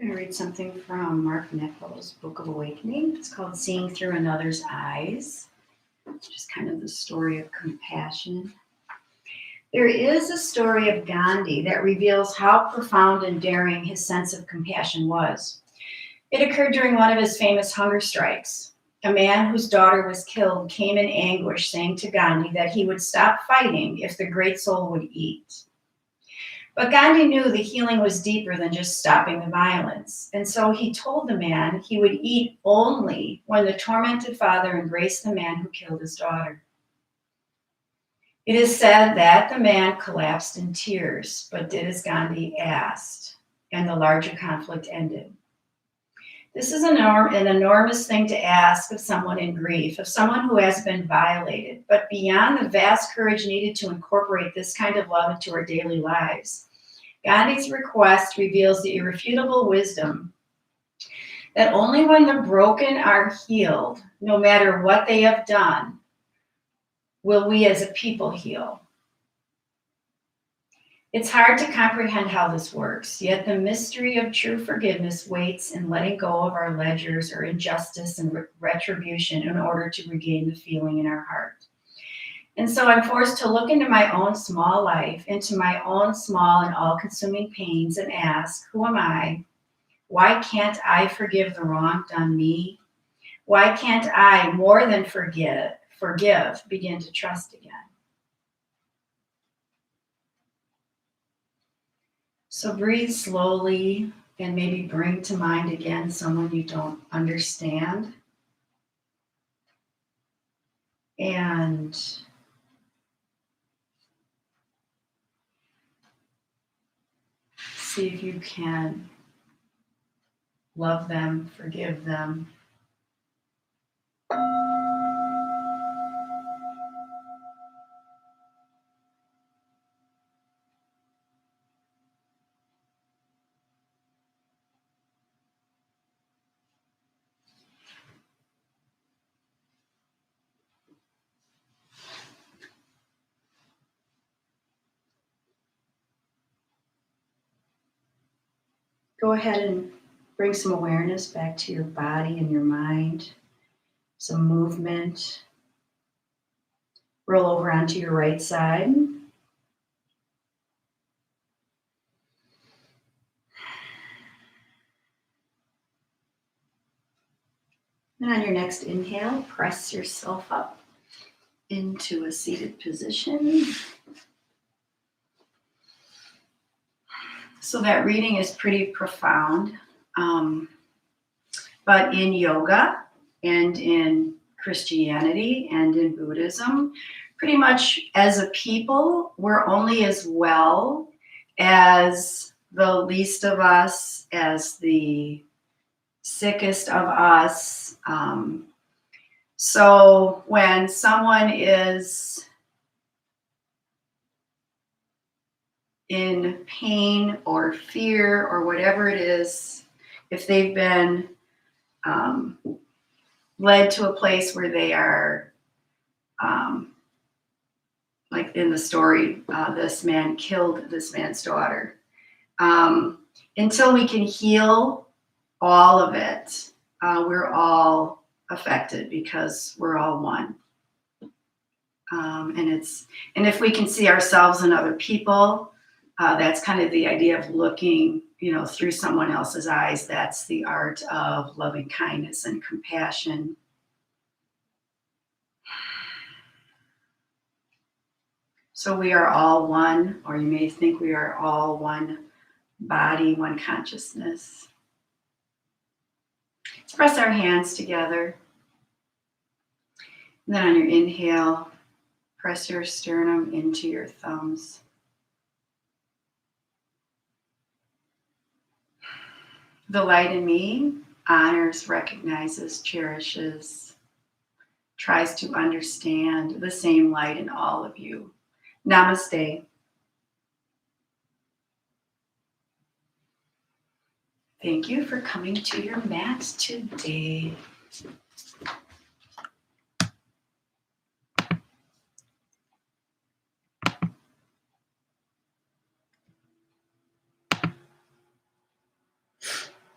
I'm going to read something from Mark Nepo's Book of Awakening. It's called Seeing Through Another's Eyes. It's just kind of the story of compassion. There is a story of Gandhi that reveals how profound and daring his sense of compassion was. It occurred during one of his famous hunger strikes. A man whose daughter was killed came in anguish, saying to Gandhi that he would stop fighting if the great soul would eat. But Gandhi knew the healing was deeper than just stopping the violence. And so he told the man he would eat only when the tormented father embraced the man who killed his daughter. It is said that the man collapsed in tears, but did as Gandhi asked, and the larger conflict ended. This is an enormous thing to ask of someone in grief, of someone who has been violated. But beyond the vast courage needed to incorporate this kind of love into our daily lives, Gandhi's request reveals the irrefutable wisdom that only when the broken are healed, no matter what they have done, will we as a people heal. It's hard to comprehend how this works, yet the mystery of true forgiveness waits in letting go of our ledgers or injustice and retribution in order to regain the feeling in our heart. And so I'm forced to look into my own small life, into my own small and all-consuming pains and ask, who am I? Why can't I forgive the wrong done me? Why can't I, more than forgive, begin to trust again? So breathe slowly And maybe bring to mind again someone you don't understand. And see if you can love them, forgive them. Go ahead and bring some awareness back to your body and your mind, some movement. Roll over onto your right side. And on your next inhale, press yourself up into a seated position. So that reading is pretty profound. But in yoga and in Christianity and in Buddhism, pretty much as a people, we're only as well as the least of us, as the sickest of us. So when someone is in pain or fear or whatever it is, if they've been led to a place where they are, like in the story, this man killed this man's daughter. Until we can heal all of it, we're all affected because we're all one. And if we can see ourselves and other people, that's kind of the idea of looking, through someone else's eyes. That's the art of loving kindness and compassion. So we are all one, or you may think we are all one body, one consciousness. Let's press our hands together. And then on your inhale, press your sternum into your thumbs. The light in me honors, recognizes, cherishes, tries to understand the same light in all of you. Namaste. Thank you for coming to your mat today.